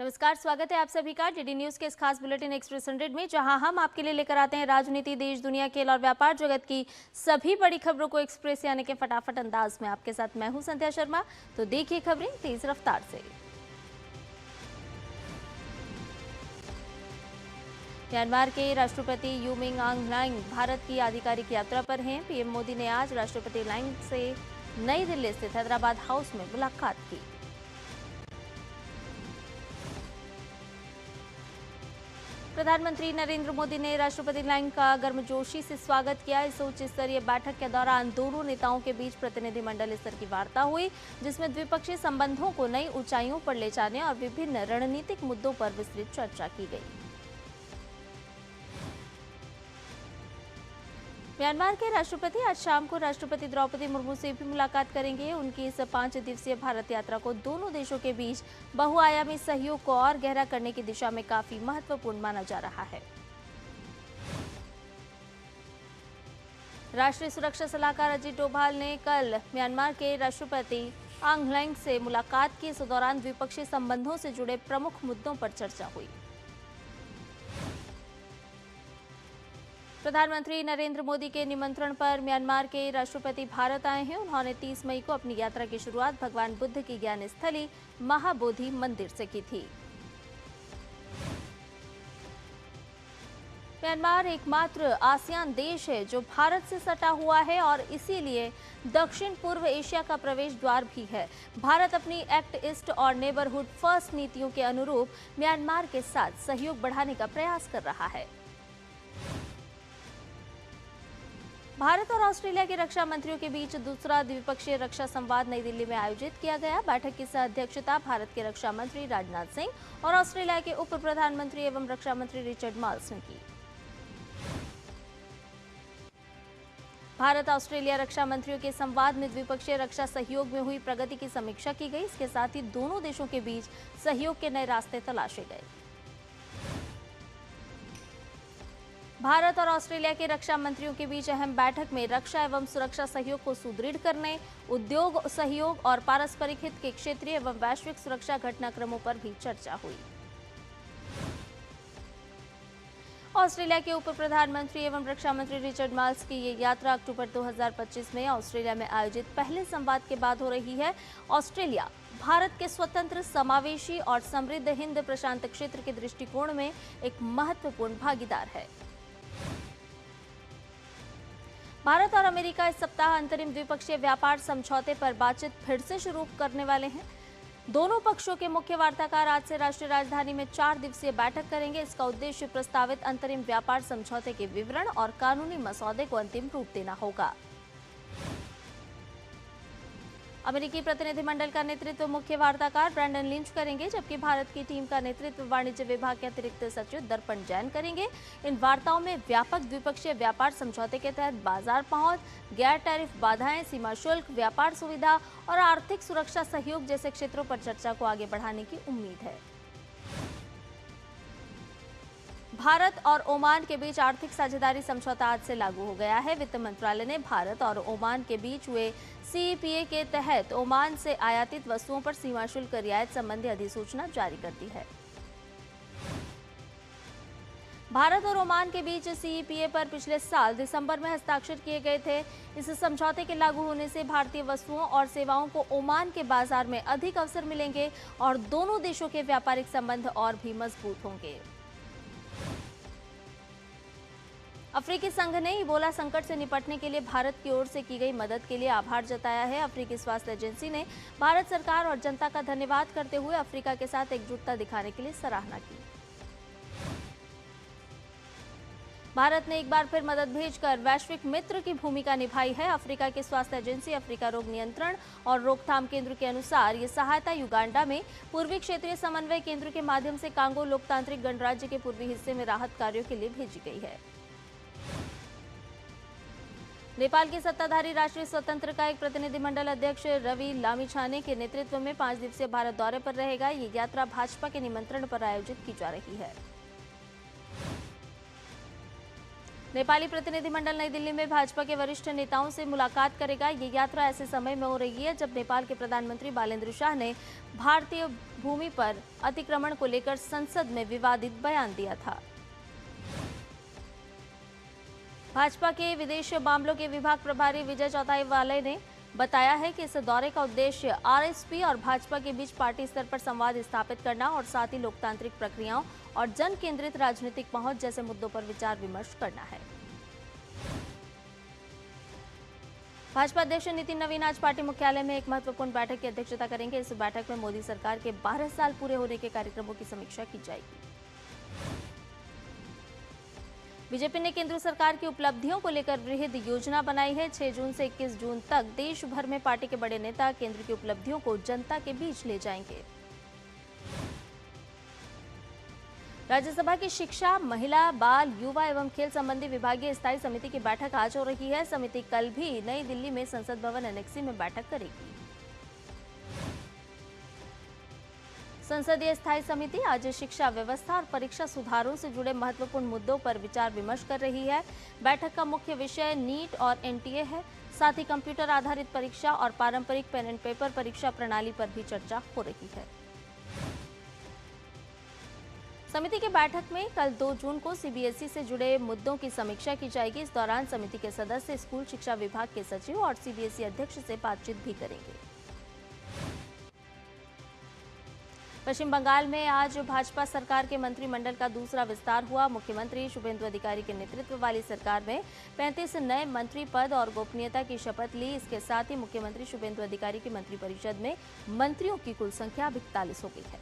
नमस्कार, स्वागत है आप सभी का डीडी न्यूज के इस खास बुलेटिन एक्सप्रेस 100 में, जहां हम आपके लिए लेकर आते हैं राजनीति, देश दुनिया, खेल और व्यापार जगत की सभी बड़ी खबरों को एक्सप्रेस यानी कि फटाफट अंदाज में। आपके साथ मैं हूं संध्या शर्मा। तो देखिए खबरें तेज रफ्तार से। म्यांमार के राष्ट्रपति यू मिंग आंग लांग भारत की आधिकारिक यात्रा पर हैं। पीएम मोदी ने आज राष्ट्रपति लांग से नई दिल्ली स्थित हैदराबाद हाउस में मुलाकात की। प्रधानमंत्री नरेंद्र मोदी ने राष्ट्रपति लांग का गर्मजोशी से स्वागत किया। इस उच्च स्तरीय बैठक के दौरान दोनों नेताओं के बीच प्रतिनिधिमंडल स्तर की वार्ता हुई, जिसमें द्विपक्षीय संबंधों को नई ऊंचाइयों पर ले जाने और विभिन्न रणनीतिक मुद्दों पर विस्तृत चर्चा की गई। म्यांमार के राष्ट्रपति आज शाम को राष्ट्रपति द्रौपदी मुर्मू से भी मुलाकात करेंगे। उनकी इस 5 दिवसीय भारत यात्रा को दोनों देशों के बीच बहुआयामी सहयोग को और गहरा करने की दिशा में काफी महत्वपूर्ण माना जा रहा है। राष्ट्रीय सुरक्षा सलाहकार अजीत डोभाल ने कल म्यांमार के राष्ट्रपति आंग लांग से मुलाकात की। इस दौरान द्विपक्षीय संबंधों से जुड़े प्रमुख मुद्दों पर चर्चा हुई। प्रधानमंत्री नरेंद्र मोदी के निमंत्रण पर म्यांमार के राष्ट्रपति भारत आए हैं। उन्होंने 30 मई को अपनी यात्रा की शुरुआत भगवान बुद्ध की ज्ञान स्थली महाबोधि मंदिर से की थी। म्यांमार एकमात्र आसियान देश है जो भारत से सटा हुआ है और इसीलिए दक्षिण पूर्व एशिया का प्रवेश द्वार भी है। भारत अपनी एक्ट ईस्ट और नेबरहुड फर्स्ट नीतियों के अनुरूप म्यांमार के साथ सहयोग बढ़ाने का प्रयास कर रहा है। भारत और ऑस्ट्रेलिया के रक्षा मंत्रियों के बीच दूसरा द्विपक्षीय रक्षा संवाद नई दिल्ली में आयोजित किया गया। बैठक की अध्यक्षता भारत के रक्षा मंत्री राजनाथ सिंह और ऑस्ट्रेलिया के उप प्रधानमंत्री एवं रक्षा मंत्री रिचर्ड मार्ल्स ने की। भारत ऑस्ट्रेलिया रक्षा मंत्रियों के संवाद में द्विपक्षीय रक्षा सहयोग में हुई प्रगति की समीक्षा की गई। इसके साथ ही दोनों देशों के बीच सहयोग के नए रास्ते तलाशे गए। भारत और ऑस्ट्रेलिया के रक्षा मंत्रियों के बीच अहम बैठक में रक्षा एवं सुरक्षा सहयोग को सुदृढ़ करने, उद्योग सहयोग और पारस्परिक हित के क्षेत्रीय एवं वैश्विक सुरक्षा घटनाक्रमों पर भी चर्चा हुई। ऑस्ट्रेलिया के उप प्रधानमंत्री एवं रक्षा मंत्री रिचर्ड मार्ल्स की ये यात्रा अक्टूबर 2025 में ऑस्ट्रेलिया में आयोजित पहले संवाद के बाद हो रही है। ऑस्ट्रेलिया भारत के स्वतंत्र, समावेशी और समृद्ध हिंद प्रशांत क्षेत्र के दृष्टिकोण में एक महत्वपूर्ण भागीदार है। भारत और अमेरिका इस सप्ताह अंतरिम द्विपक्षीय व्यापार समझौते पर बातचीत फिर से शुरू करने वाले हैं। दोनों पक्षों के मुख्य वार्ताकार आज से राष्ट्रीय राजधानी में 4 दिवसीय बैठक करेंगे। इसका उद्देश्य प्रस्तावित अंतरिम व्यापार समझौते के विवरण और कानूनी मसौदे को अंतिम रूप देना होगा। अमेरिकी प्रतिनिधिमंडल का नेतृत्व मुख्य वार्ताकार ब्रैंडन लिंच करेंगे, जबकि भारत की टीम का नेतृत्व वाणिज्य विभाग के अतिरिक्त सचिव दर्पण जैन करेंगे। इन वार्ताओं में व्यापक द्विपक्षीय व्यापार समझौते के तहत बाजार पहुंच, गैर टैरिफ बाधाएं, सीमा शुल्क, व्यापार सुविधा और आर्थिक सुरक्षा सहयोग जैसे क्षेत्रों पर चर्चा को आगे बढ़ाने की उम्मीद है। भारत और ओमान के बीच आर्थिक साझेदारी समझौता आज से लागू हो गया है। वित्त मंत्रालय ने भारत और ओमान के बीच हुए सीईपीए के तहत ओमान से आयातित वस्तुओं पर सीमा शुल्क रियायत संबंधी अधिसूचना जारी कर दी है। भारत और ओमान के बीच सीईपीए पर पिछले साल दिसंबर में हस्ताक्षर किए गए थे। इस समझौते के लागू होने से भारतीय वस्तुओं और सेवाओं को ओमान के बाजार में अधिक अवसर मिलेंगे और दोनों देशों के व्यापारिक संबंध और भी मजबूत होंगे। अफ्रीकी संघ ने इबोला संकट से निपटने के लिए भारत की ओर से की गई मदद के लिए आभार जताया है। अफ्रीकी स्वास्थ्य एजेंसी ने भारत सरकार और जनता का धन्यवाद करते हुए अफ्रीका के साथ एकजुटता दिखाने के लिए सराहना की। भारत ने एक बार फिर मदद भेजकर वैश्विक मित्र की भूमिका निभाई है। अफ्रीका की स्वास्थ्य एजेंसी अफ्रीका रोग नियंत्रण और रोकथाम केंद्र के अनुसार ये सहायता युगांडा में पूर्वी क्षेत्रीय समन्वय केंद्र के माध्यम से कांगो लोकतांत्रिक गणराज्य के पूर्वी हिस्से में राहत कार्यों के लिए भेजी गई है। नेपाल की सत्ताधारी राष्ट्रीय स्वतंत्र एक प्रतिनिधिमंडल अध्यक्ष रवि लामिछाने के नेतृत्व में 5 दिवसीय भारत दौरे पर रहेगा। ये यात्रा भाजपा के निमंत्रण पर आयोजित की जा रही है। नेपाली प्रतिनिधिमंडल नई दिल्ली में भाजपा के वरिष्ठ नेताओं से मुलाकात करेगा। ये यात्रा ऐसे समय में हो रही है जब नेपाल के प्रधानमंत्री बालेन्द्र शाह ने भारतीय भूमि पर अतिक्रमण को लेकर संसद में विवादित बयान दिया था। भाजपा के विदेश मामलों के विभाग प्रभारी विजय चौटाईवाला ने बताया है कि इस दौरे का उद्देश्य आरएसपी और भाजपा के बीच पार्टी स्तर पर संवाद स्थापित करना और साथ ही लोकतांत्रिक प्रक्रियाओं और जन केंद्रित राजनीतिक पहुंच जैसे मुद्दों पर विचार विमर्श करना है। भाजपा अध्यक्ष नितिन नवीन आज पार्टी मुख्यालय में एक महत्वपूर्ण बैठक की अध्यक्षता करेंगे। इस बैठक में मोदी सरकार के 12 साल पूरे होने के कार्यक्रमों की समीक्षा की जाएगी। बीजेपी ने केंद्र सरकार की उपलब्धियों को लेकर वृहद योजना बनाई है। 6 जून से 21 जून तक देश भर में पार्टी के बड़े नेता केंद्र की उपलब्धियों को जनता के बीच ले जाएंगे। राज्यसभा की शिक्षा, महिला, बाल, युवा एवं खेल संबंधी विभागीय स्थायी समिति की बैठक आज हो रही है। समिति कल भी नई दिल्ली में संसद भवन एनेक्सी में बैठक करेगी। संसदीय स्थायी समिति आज शिक्षा व्यवस्था और परीक्षा सुधारों से जुड़े महत्वपूर्ण मुद्दों पर विचार विमर्श कर रही है। बैठक का मुख्य विषय नीट और एनटीए है। साथ ही कंप्यूटर आधारित परीक्षा और पारंपरिक पेन एंड पेपर परीक्षा प्रणाली पर भी चर्चा हो रही है। समिति की बैठक में कल 2 जून को सीबीएसई से जुड़े मुद्दों की समीक्षा की जाएगी। इस दौरान समिति के सदस्य स्कूल शिक्षा विभाग के सचिव और सीबीएसई अध्यक्ष से बातचीत भी करेंगे। पश्चिम बंगाल में आज भाजपा सरकार के मंत्रिमंडल का दूसरा विस्तार हुआ। मुख्यमंत्री शुभेंदु अधिकारी के नेतृत्व वाली सरकार में 35 नए मंत्री पद और गोपनीयता की शपथ ली। इसके साथ ही मुख्यमंत्री शुभेंदु अधिकारी की मंत्रिपरिषद में मंत्रियों की कुल संख्या 42 हो गई है।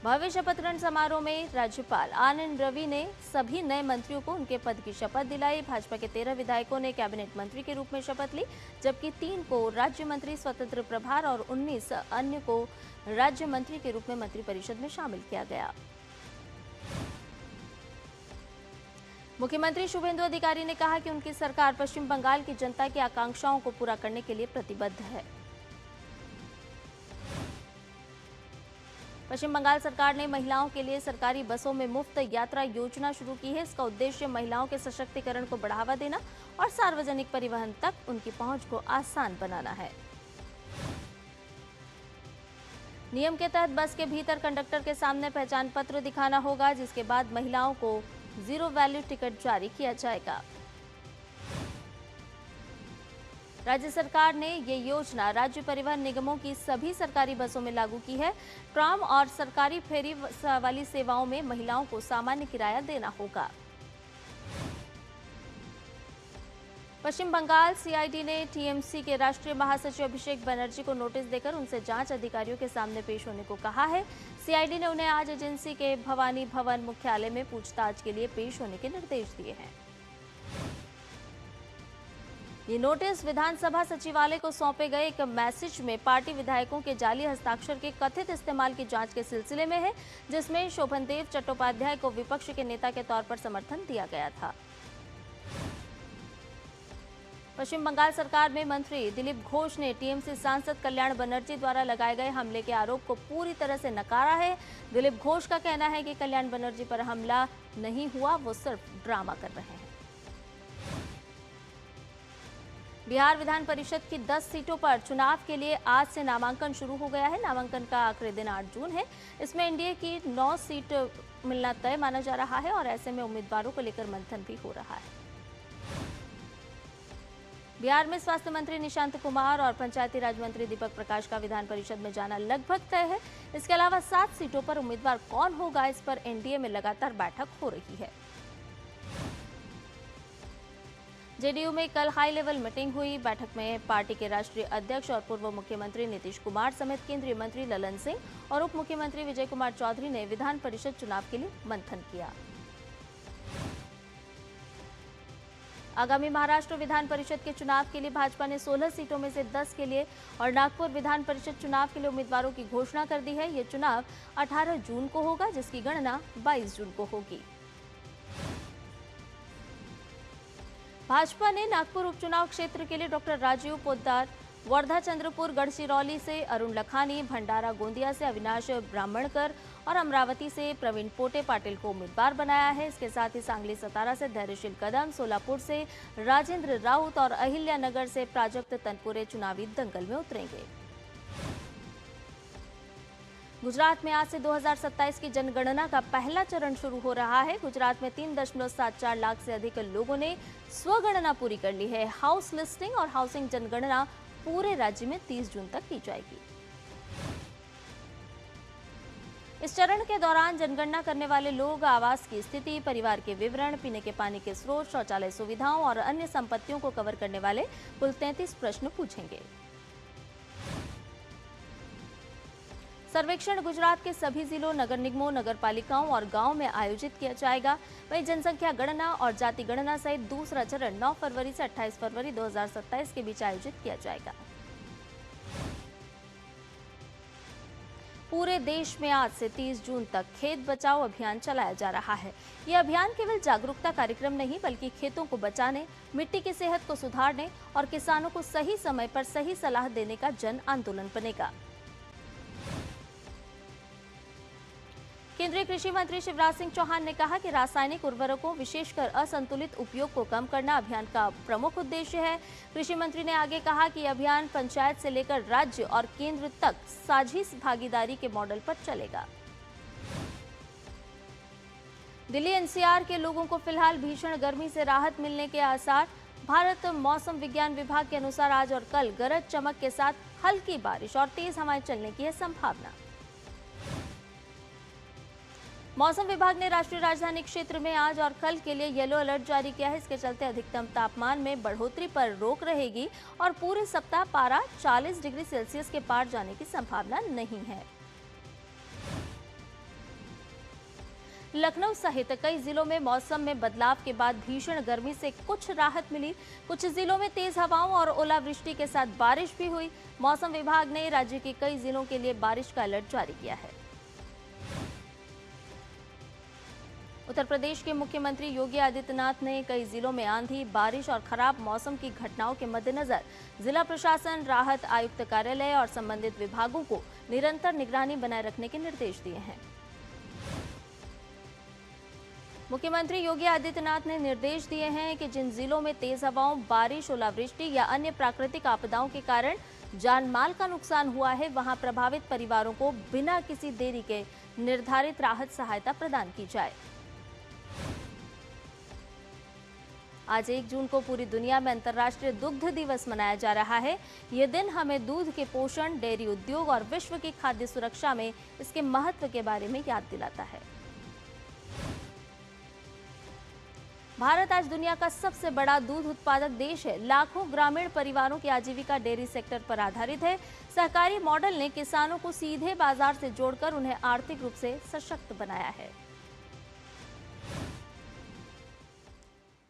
भव्य शपथ ग्रहण समारोह में राज्यपाल आनंद रवि ने सभी नए मंत्रियों को उनके पद की शपथ दिलाई। भाजपा के 13 विधायकों ने कैबिनेट मंत्री के रूप में शपथ ली, जबकि 3 को राज्य मंत्री स्वतंत्र प्रभार और 19 अन्य को राज्य मंत्री के रूप में मंत्रिपरिषद में शामिल किया गया। मुख्यमंत्री शुभेंदु अधिकारी ने कहा कि उनकी सरकार पश्चिम बंगाल की जनता की आकांक्षाओं को पूरा करने के लिए प्रतिबद्ध है। पश्चिम बंगाल सरकार ने महिलाओं के लिए सरकारी बसों में मुफ्त यात्रा योजना शुरू की है। इसका उद्देश्य महिलाओं के सशक्तिकरण को बढ़ावा देना और सार्वजनिक परिवहन तक उनकी पहुंच को आसान बनाना है। नियम के तहत बस के भीतर कंडक्टर के सामने पहचान पत्र दिखाना होगा, जिसके बाद महिलाओं को 0 वैल्यू टिकट जारी किया जाएगा। राज्य सरकार ने ये योजना राज्य परिवहन निगमों की सभी सरकारी बसों में लागू की है। ट्राम और सरकारी फेरी वाली सेवाओं में महिलाओं को सामान्य किराया देना होगा। पश्चिम बंगाल सीआईडी ने टीएमसी के राष्ट्रीय महासचिव अभिषेक बनर्जी को नोटिस देकर उनसे जांच अधिकारियों के सामने पेश होने को कहा है। सीआईडी ने उन्हें आज एजेंसी के भवानी भवन मुख्यालय में पूछताछ के लिए पेश होने के निर्देश दिए हैं। ये नोटिस विधानसभा सचिवालय को सौंपे गए एक मैसेज में पार्टी विधायकों के जाली हस्ताक्षर के कथित इस्तेमाल की जांच के सिलसिले में है, जिसमें शोभनदेव चट्टोपाध्याय को विपक्ष के नेता के तौर पर समर्थन दिया गया था। पश्चिम बंगाल सरकार में मंत्री दिलीप घोष ने टीएमसी सांसद कल्याण बनर्जी द्वारा लगाए गए हमले के आरोप को पूरी तरह से नकारा है। दिलीप घोष का कहना है कि कल्याण बनर्जी पर हमला नहीं हुआ, वो सिर्फ ड्रामा कर रहे हैं। बिहार विधान परिषद की 10 सीटों पर चुनाव के लिए आज से नामांकन शुरू हो गया है। नामांकन का आखिरी दिन 8 जून है। इसमें एनडीए की 9 सीट मिलना तय माना जा रहा है और ऐसे में उम्मीदवारों को लेकर मंथन भी हो रहा है। बिहार में स्वास्थ्य मंत्री निशांत कुमार और पंचायती राज मंत्री दीपक प्रकाश का विधान परिषद में जाना लगभग तय है। इसके अलावा 7 सीटों पर उम्मीदवार कौन होगा, इस पर एनडीए में लगातार बैठक हो रही है। जेडीयू में कल हाई लेवल मीटिंग हुई। बैठक में पार्टी के राष्ट्रीय अध्यक्ष और पूर्व मुख्यमंत्री नीतीश कुमार समेत केंद्रीय मंत्री ललन सिंह और उप मुख्यमंत्री विजय कुमार चौधरी ने विधान परिषद चुनाव के लिए मंथन किया। आगामी महाराष्ट्र विधान परिषद के चुनाव के लिए भाजपा ने 16 सीटों में से 10 के लिए और नागपुर विधान परिषद चुनाव के लिए उम्मीदवारों की घोषणा कर दी है। ये चुनाव 18 जून को होगा, जिसकी गणना 22 जून को होगी। भाजपा ने नागपुर उपचुनाव क्षेत्र के लिए डॉक्टर राजीव पोद्दार वर्धा चंद्रपुर गढ़चिरौली से अरुण लखानी, भंडारा गोंदिया से अविनाश ब्राह्मणकर और अमरावती से प्रवीण पोटे पाटिल को उम्मीदवार बनाया है। इसके साथ ही सांगली सतारा से धैर्यशील कदम, सोलापुर से राजेंद्र राउत और अहिल्यानगर से प्राजक्त तनपुरे चुनावी दंगल में उतरेंगे। गुजरात में आज से 2027 की जनगणना का पहला चरण शुरू हो रहा है। गुजरात में 3.74 लाख से अधिक लोगों ने स्वगणना पूरी कर ली है। हाउस लिस्टिंग और हाउसिंग जनगणना पूरे राज्य में 30 जून तक की जाएगी। इस चरण के दौरान जनगणना करने वाले लोग आवास की स्थिति, परिवार के विवरण, पीने के पानी के स्रोत, शौचालय सुविधाओं और अन्य संपत्तियों को कवर करने वाले कुल 33 प्रश्न पूछेंगे। सर्वेक्षण गुजरात के सभी जिलों, नगर निगमों, नगर पालिकाओं और गांवों में आयोजित किया जाएगा। वहीं जनसंख्या गणना और जाति गणना सहित दूसरा चरण 9 फरवरी से 28 फरवरी 2027 के बीच आयोजित किया जाएगा। पूरे देश में आज से 30 जून तक खेत बचाओ अभियान चलाया जा रहा है। ये अभियान केवल जागरूकता कार्यक्रम नहीं बल्कि खेतों को बचाने, मिट्टी की सेहत को सुधारने और किसानों को सही समय पर सही सलाह देने का जन आंदोलन बनेगा। केंद्रीय कृषि मंत्री शिवराज सिंह चौहान ने कहा कि रासायनिक उर्वरकों, विशेषकर असंतुलित उपयोग को कम करना अभियान का प्रमुख उद्देश्य है। कृषि मंत्री ने आगे कहा कि अभियान पंचायत से लेकर राज्य और केंद्र तक साझी भागीदारी के मॉडल पर चलेगा। दिल्ली एनसीआर के लोगों को फिलहाल भीषण गर्मी से राहत मिलने के आसार। भारत मौसम विज्ञान विभाग के अनुसार आज और कल गरज चमक के साथ हल्की बारिश और तेज हवाएं चलने की है संभावना। मौसम विभाग ने राष्ट्रीय राजधानी क्षेत्र में आज और कल के लिए येलो अलर्ट जारी किया है। इसके चलते अधिकतम तापमान में बढ़ोतरी पर रोक रहेगी और पूरे सप्ताह पारा 40 डिग्री सेल्सियस के पार जाने की संभावना नहीं है। लखनऊ सहित कई जिलों में मौसम में बदलाव के बाद भीषण गर्मी से कुछ राहत मिली। कुछ जिलों में तेज हवाओं और ओलावृष्टि के साथ बारिश भी हुई। मौसम विभाग ने राज्य के कई जिलों के लिए बारिश का अलर्ट जारी किया है। उत्तर प्रदेश के मुख्यमंत्री योगी आदित्यनाथ ने कई जिलों में आंधी, बारिश और खराब मौसम की घटनाओं के मद्देनजर जिला प्रशासन, राहत आयुक्त कार्यालय और संबंधित विभागों को निरंतर निगरानी बनाए रखने के निर्देश दिए हैं। मुख्यमंत्री योगी आदित्यनाथ ने निर्देश दिए हैं कि जिन जिलों में तेज हवाओं, बारिश, ओलावृष्टि या अन्य प्राकृतिक आपदाओं के कारण जान माल का नुकसान हुआ है, वहां प्रभावित परिवारों को बिना किसी देरी के निर्धारित राहत सहायता प्रदान की जाए। आज 1 जून को पूरी दुनिया में अंतर्राष्ट्रीय दुग्ध दिवस मनाया जा रहा है। ये दिन हमें दूध के पोषण, डेयरी उद्योग और विश्व की खाद्य सुरक्षा में इसके महत्व के बारे में याद दिलाता है। भारत आज दुनिया का सबसे बड़ा दूध उत्पादक देश है। लाखों ग्रामीण परिवारों की आजीविका डेयरी सेक्टर पर आधारित है। सहकारी मॉडल ने किसानों को सीधे बाजार से जोड़कर उन्हें आर्थिक रूप से सशक्त बनाया है।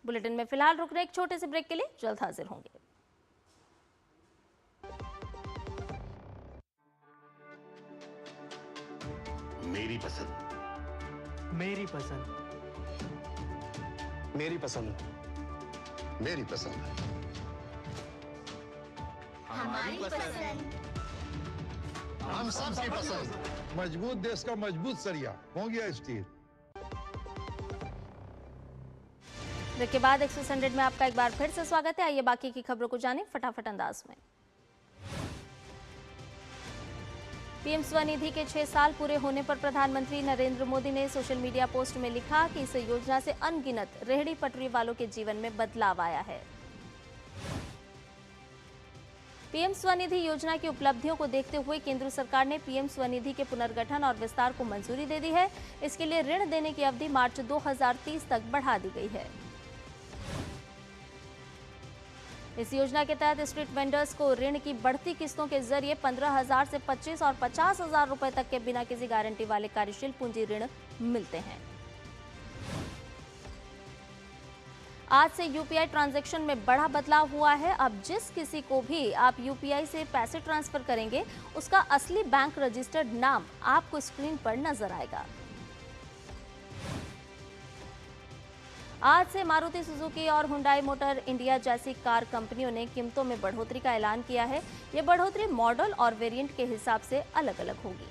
बुलेटिन में फिलहाल रुक रहे एक छोटे से ब्रेक के लिए, जल्द हाजिर होंगे। मेरी पसंद, मेरी पसंद, मेरी पसंद, मेरी पसंद, हमारी पसंद, हम सबकी पसंद। मजबूत देश का मजबूत सरिया हो गया स्टील। ब्रेक के बाद एक्सप्रेस 100 में आपका एक बार फिर से स्वागत है। आइए बाकी की खबरों को जानें फटाफट अंदाज में। पीएम स्वनिधि के 6 साल पूरे होने पर प्रधानमंत्री नरेंद्र मोदी ने सोशल मीडिया पोस्ट में लिखा कि इस योजना से अनगिनत रेहड़ी पटरी वालों के जीवन में बदलाव आया है। पीएम स्वनिधि योजना की उपलब्धियों को देखते हुए केंद्र सरकार ने पीएम स्वनिधि के पुनर्गठन और विस्तार को मंजूरी दे दी है। इसके लिए ऋण देने की अवधि मार्च 2030 तक बढ़ा दी गई है। इस योजना के तहत स्ट्रीट वेंडर्स को ऋण की बढ़ती किस्तों के जरिए 15,000 से 25 और 50,000 रुपए तक के बिना किसी गारंटी वाले कार्यशील पूंजी ऋण मिलते हैं। आज से यूपीआई ट्रांजैक्शन में बड़ा बदलाव हुआ है। अब जिस किसी को भी आप यूपीआई से पैसे ट्रांसफर करेंगे, उसका असली बैंक रजिस्टर्ड नाम आपको स्क्रीन पर नजर आएगा। आज से मारुति सुजुकी और हुंडई मोटर इंडिया जैसी कार कंपनियों ने कीमतों में बढ़ोतरी का ऐलान किया है। ये बढ़ोतरी मॉडल और वेरिएंट के हिसाब से अलग अलग होगी।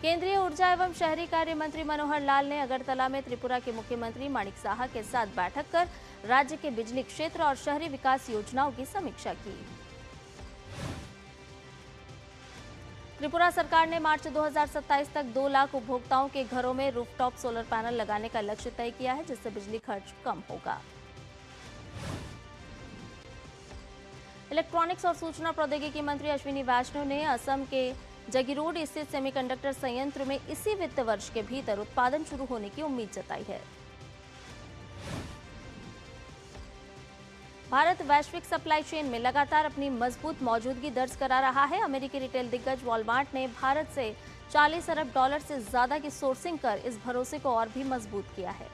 केंद्रीय ऊर्जा एवं शहरी कार्य मंत्री मनोहर लाल ने अगरतला में त्रिपुरा के मुख्यमंत्री माणिक साहा के साथ बैठक कर राज्य के बिजली क्षेत्र और शहरी विकास योजनाओं की समीक्षा की। त्रिपुरा सरकार ने मार्च 2027 तक 2 लाख उपभोक्ताओं के घरों में रूफटॉप सोलर पैनल लगाने का लक्ष्य तय किया है, जिससे बिजली खर्च कम होगा। इलेक्ट्रॉनिक्स और सूचना प्रौद्योगिकी मंत्री अश्विनी वैष्णव ने असम के जगीरोड स्थित सेमीकंडक्टर संयंत्र में इसी वित्त वर्ष के भीतर उत्पादन शुरू होने की उम्मीद जताई है। भारत वैश्विक सप्लाई चेन में लगातार अपनी मजबूत मौजूदगी दर्ज करा रहा है। अमेरिकी रिटेल दिग्गज वॉलमार्ट ने भारत से $40 अरब से ज्यादा की सोर्सिंग कर इस भरोसे को और भी मजबूत किया है।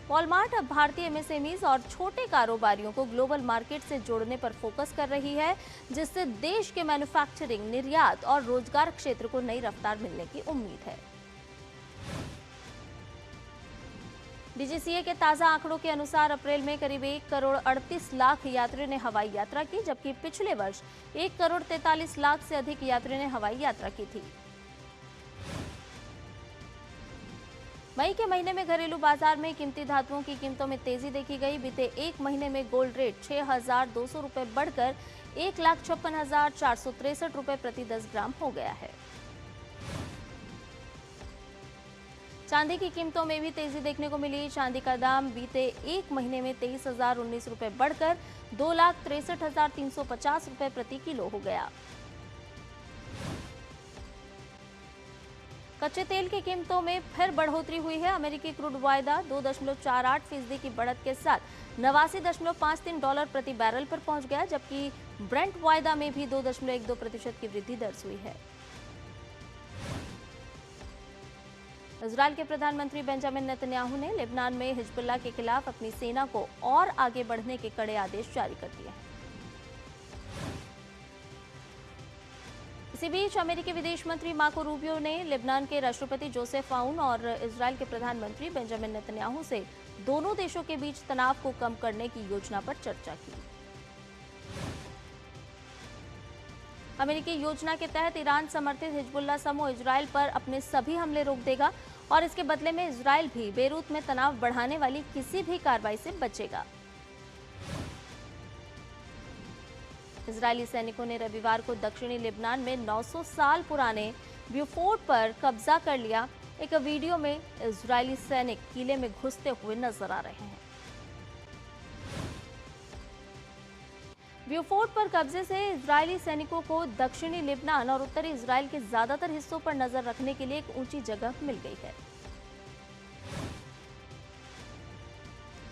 वॉलमार्ट अब भारतीय एमएसएमईज और छोटे कारोबारियों को ग्लोबल मार्केट से जोड़ने पर फोकस कर रही है, जिससे देश के मैन्युफैक्चरिंग, निर्यात और रोजगार क्षेत्र को नई रफ्तार मिलने की उम्मीद है। डीजीसीए के ताजा आंकड़ों के अनुसार अप्रैल में करीब 1 करोड़ 38 लाख यात्रियों ने हवाई यात्रा की, जबकि पिछले वर्ष 1 करोड़ 43 लाख से अधिक यात्रियों ने हवाई यात्रा की थी। मई के महीने में घरेलू बाजार में कीमती धातुओं की कीमतों में तेजी देखी गई। बीते एक महीने में गोल्ड रेट 6,200 रुपए बढ़कर 1,56,463 रुपए प्रति 10 ग्राम हो गया है। चांदी की कीमतों में भी तेजी देखने को मिली। चांदी का दाम बीते एक महीने में 23,019 रुपए बढ़कर 2,63,350 रुपए प्रति किलो हो गया। कच्चे तेल की कीमतों में फिर बढ़ोतरी हुई है। अमेरिकी क्रूड वायदा 2.48% की बढ़त के साथ $89.53 प्रति बैरल पर पहुंच गया, जबकि ब्रेंट वायदा में भी 2.12% की वृद्धि दर्ज हुई है। इजरायल के प्रधानमंत्री बेंजामिन नेतन्याहू ने लेबनान में हिजबुल्लाह के खिलाफ अपनी सेना को और आगे बढ़ने के कड़े आदेश जारी कर दिए हैं। इसी बीच अमेरिकी विदेश मंत्री मार्को रूबियो ने लेबनान के राष्ट्रपति जोसेफ आउन और इजरायल के प्रधानमंत्री बेंजामिन नेतन्याहू से दोनों देशों के बीच तनाव को कम करने की योजना पर चर्चा की। अमेरिकी योजना के तहत ईरान समर्थित हिजबुल्लाह समूह इजरायल पर अपने सभी हमले रोक देगा और इसके बदले में इजरायल भी बेरूत में तनाव बढ़ाने वाली किसी भी कार्रवाई से बचेगा। इजरायली सैनिकों ने रविवार को दक्षिणी लेबनान में 900 साल पुराने ब्यूफोर्ट पर कब्जा कर लिया। एक वीडियो में इजरायली सैनिक किले में घुसते हुए नजर आ रहे हैं। ब्यूफोर्ट पर कब्जे से इजरायली सैनिकों को दक्षिणी लेबनान और उत्तरी इजरायल के ज्यादातर हिस्सों पर नजर रखने के लिए एक ऊंची जगह मिल गई है।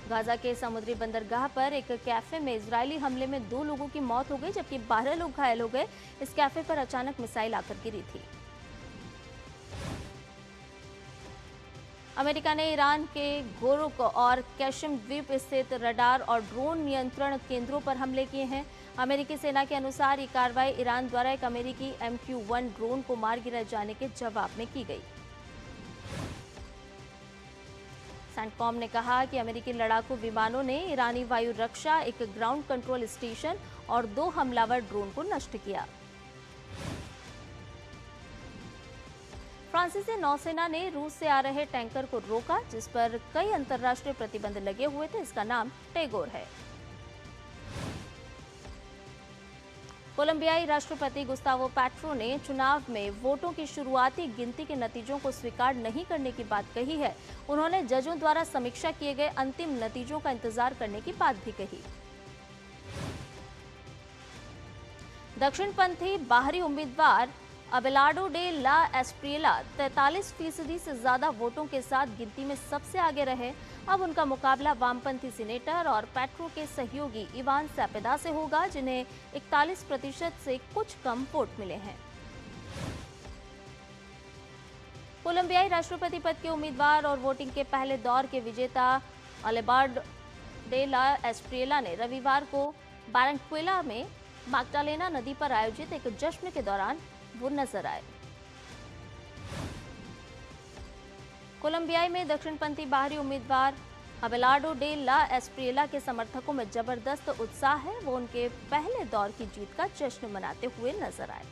गाजा के समुद्री बंदरगाह पर एक कैफे में इजरायली हमले में 2 लोगों की मौत हो गई, जबकि 12 लोग घायल हो गए। इस कैफे पर अचानक मिसाइल आकर गिरी थी। अमेरिका ने ईरान के गोरुक और कैशिम द्वीप स्थित रडार और ड्रोन नियंत्रण केंद्रों पर हमले किए हैं। अमेरिकी सेना के अनुसार ये कार्रवाई ईरान द्वारा एक अमेरिकी MQ-1 ड्रोन को मार गिराए जाने के जवाब में की गई। सेंटकॉम ने कहा कि अमेरिकी लड़ाकू विमानों ने ईरानी वायु रक्षा, एक ग्राउंड कंट्रोल स्टेशन और 2 हमलावर ड्रोन को नष्ट किया। फ्रांसीसी नौसेना ने रूस से आ रहे टैंकर को रोका, जिस पर कई अंतर्राष्ट्रीय प्रतिबंध लगे हुए थे। इसका नाम टेगोर है। कोलंबियाई राष्ट्रपति गुस्तावो पेट्रो ने चुनाव में वोटों की शुरुआती गिनती के नतीजों को स्वीकार नहीं करने की बात कही है। उन्होंने जजों द्वारा समीक्षा किए गए अंतिम नतीजों का इंतजार करने की बात भी कही। दक्षिणपंथी बाहरी उम्मीदवार अबेलार्डो डे ला एस्प्रियला 43% से ज्यादा वोटों के साथ गिनती में सबसे आगे रहे। अब उनका मुकाबला वामपंथी सीनेटर और पेट्रो के सहयोगी इवान सेपेदा से होगा, जिन्हें 41% से कुछ कम वोट मिले हैं। कोलंबियाई राष्ट्रपति पद के उम्मीदवार और वोटिंग के पहले दौर के विजेता अबेलार्डो डे ला एस्प्रियला ने रविवार को बारंक्विला में मैग्डालेना नदी पर आयोजित एक जश्न के दौरान वो नजर आए। कोलंबिया में दक्षिणपंथी बाहरी उम्मीदवार अबेलार्डो डे ला एस्प्रिएला के समर्थकों में जबरदस्त उत्साह है। वो उनके पहले दौर की जीत का जश्न मनाते हुए नजर आए।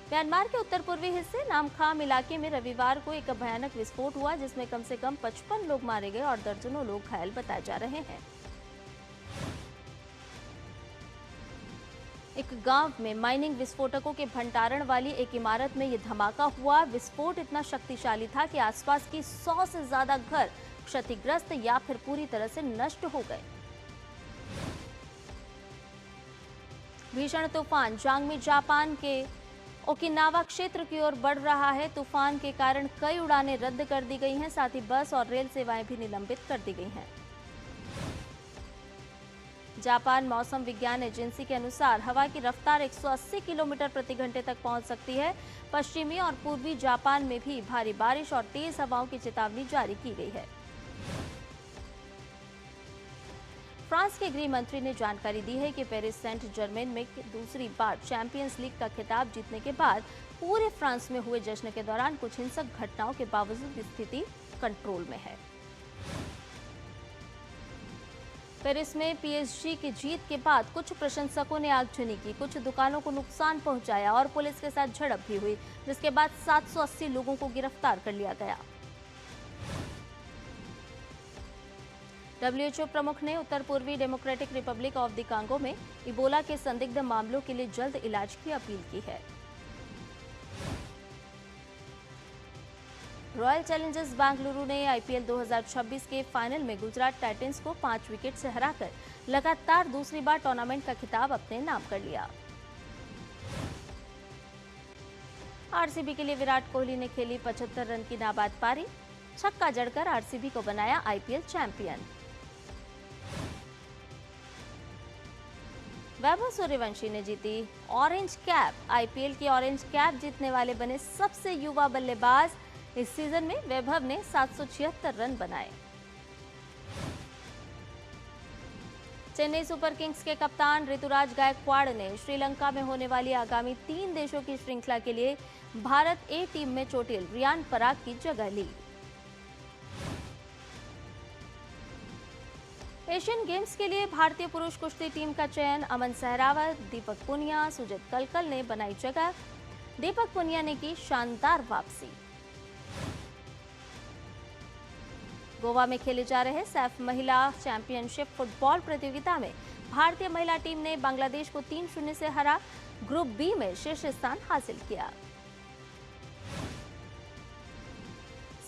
म्यांमार के उत्तर पूर्वी हिस्से नामखाम इलाके में रविवार को एक भयानक विस्फोट हुआ, जिसमें कम से कम 55 लोग मारे गए और दर्जनों लोग घायल बताए जा रहे हैं। एक गांव में माइनिंग विस्फोटकों के भंडारण वाली एक इमारत में यह धमाका हुआ। विस्फोट इतना शक्तिशाली था कि आसपास की 100 से ज्यादा घर क्षतिग्रस्त या फिर पूरी तरह से नष्ट हो गए। भीषण तूफान जांगमी जापान के ओकिनावा क्षेत्र की ओर बढ़ रहा है। तूफान के कारण कई उड़ानें रद्द कर दी गई हैं, साथ ही बस और रेल सेवाएं भी निलंबित कर दी गई हैं। जापान मौसम विज्ञान एजेंसी के अनुसार हवा की रफ्तार 180 किलोमीटर प्रति घंटे तक पहुंच सकती है। पश्चिमी और पूर्वी जापान में भी भारी बारिश और तेज हवाओं की चेतावनी जारी की गई है। फ्रांस के गृह मंत्री ने जानकारी दी है कि पेरिस सेंट जर्मेन में दूसरी बार चैंपियंस लीग का खिताब जीतने के बाद पूरे फ्रांस में हुए जश्न के दौरान कुछ हिंसक घटनाओं के बावजूद स्थिति कंट्रोल में है। पेरिस में पीएसजी की जीत के बाद कुछ प्रशंसकों ने आगजनी की, कुछ दुकानों को नुकसान पहुंचाया और पुलिस के साथ झड़प भी हुई, जिसके बाद 780 लोगों को गिरफ्तार कर लिया गया। डब्ल्यूएचओ प्रमुख ने उत्तर पूर्वी democratic Republic of the Congo में इबोला के संदिग्ध मामलों के लिए जल्द इलाज की अपील की है। रॉयल चैलेंजर्स बेंगलुरु ने आईपीएल 2026 के फाइनल में गुजरात टाइटंस को 5 विकेट से हराकर लगातार दूसरी बार टूर्नामेंट का खिताब अपने नाम कर लिया। आरसीबी के लिए विराट कोहली ने खेली 75 रन की नाबाद पारी, छक्का जड़कर आरसीबी को बनाया आईपीएल चैंपियन। वैभव सूर्यवंशी ने जीती ऑरेंज कैप। आईपीएल की ऑरेंज कैप जीतने वाले बने सबसे युवा बल्लेबाज। इस सीजन में वैभव ने 776 रन बनाए। चेन्नई सुपर किंग्स के कप्तान ऋतुराज गायकवाड़ ने श्रीलंका में होने वाली आगामी 3 देशों की श्रृंखला के लिए भारत ए टीम में चोटिल रियान पराग की जगह ली। एशियन गेम्स के लिए भारतीय पुरुष कुश्ती टीम का चयन अमन सहरावत, दीपक पुनिया, सुजित कलकल ने बनाई जगह। दीपक पुनिया ने की शानदार वापसी। गोवा में खेले जा रहे सैफ महिला चैंपियनशिप फुटबॉल प्रतियोगिता में भारतीय महिला टीम ने बांग्लादेश को 3-0 से हरा ग्रुप बी में शीर्ष स्थान हासिल किया।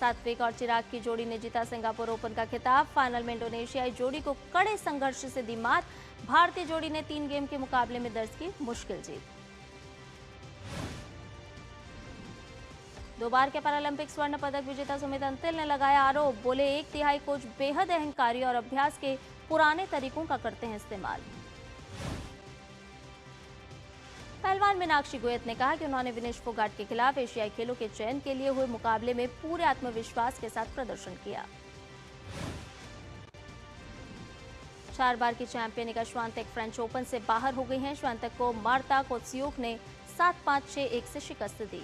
सात्विक और चिराग की जोड़ी ने जीता सिंगापुर ओपन का खिताब। फाइनल में इंडोनेशियाई जोड़ी को कड़े संघर्ष से दी मात। भारतीय जोड़ी ने 3 गेम के मुकाबले में दर्ज की मुश्किल जीत। 2 बार के पैरालंपिक स्वर्ण पदक विजेता सुमित अंतिल ने लगाया आरोप, बोले 1/3 कोच बेहद अहंकारी और अभ्यास के पुराने तरीकों का करते हैं इस्तेमाल। पहलवान मीनाक्षी गोयत ने कहा कि उन्होंने विनेश फोगाट के खिलाफ एशियाई खेलों के चयन के लिए हुए मुकाबले में पूरे आत्मविश्वास के साथ प्रदर्शन किया। 4 बार की चैंपियन श्वांतक फ्रेंच ओपन से बाहर हो गई हैं। श्वांतक को मार्ता कोत्स्युक ने 7-5-6-1 से शिकस्त दी।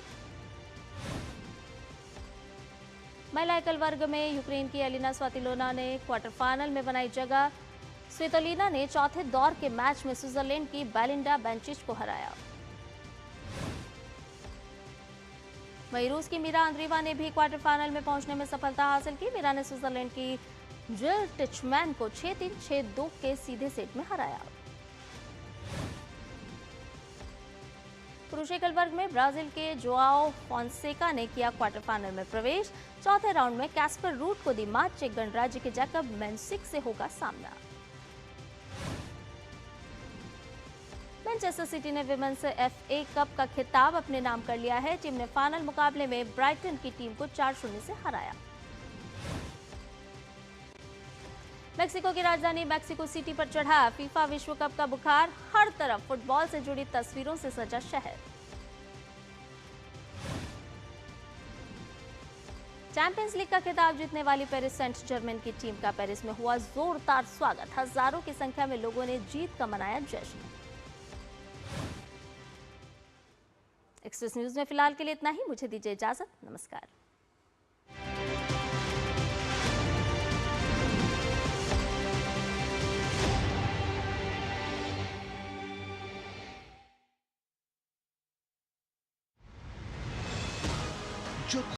महिला एकल वर्ग में यूक्रेन की एलिना स्वातिलोना ने क्वार्टर फाइनल में बनाई जगह। स्वितोलिना ने चौथे दौर के मैच में स्विट्जरलैंड की बेलिंडा बेंचिच को हराया। वहीं रूस की मीरा अंद्रीवा ने भी क्वार्टर फाइनल में पहुंचने में सफलता हासिल की। मीरा ने स्विट्जरलैंड की जिल टिचमैन को 6-3, 6-2 के सीधे सेट में हराया। पुरुष एकल वर्ग में ब्राजील के जोआओ फोंसेका ने किया क्वार्टर फाइनल में प्रवेश। चौथे राउंड में कैस्पर रूट को दी मात। चेक गणराज्य के जैकब मेंसिक से होगा सामना। मैनचेस्टर सिटी ने विमेंस एफए कप का खिताब अपने नाम कर लिया है। टीम ने फाइनल मुकाबले में ब्राइटन की टीम को 4-0 से हराया। मेक्सिको की राजधानी मेक्सिको सिटी पर चढ़ा फीफा विश्व कप का बुखार। हर तरफ फुटबॉल से जुड़ी तस्वीरों से सजा शहर। चैंपियंस लीग का खिताब जीतने वाली पेरिस सेंट जर्मेन की टीम का पेरिस में हुआ जोरदार स्वागत। हजारों की संख्या में लोगों ने जीत का मनाया जश्न। एक्सप्रेस न्यूज में फिलहाल के लिए इतना ही। मुझे दीजिए इजाजत। नमस्कार।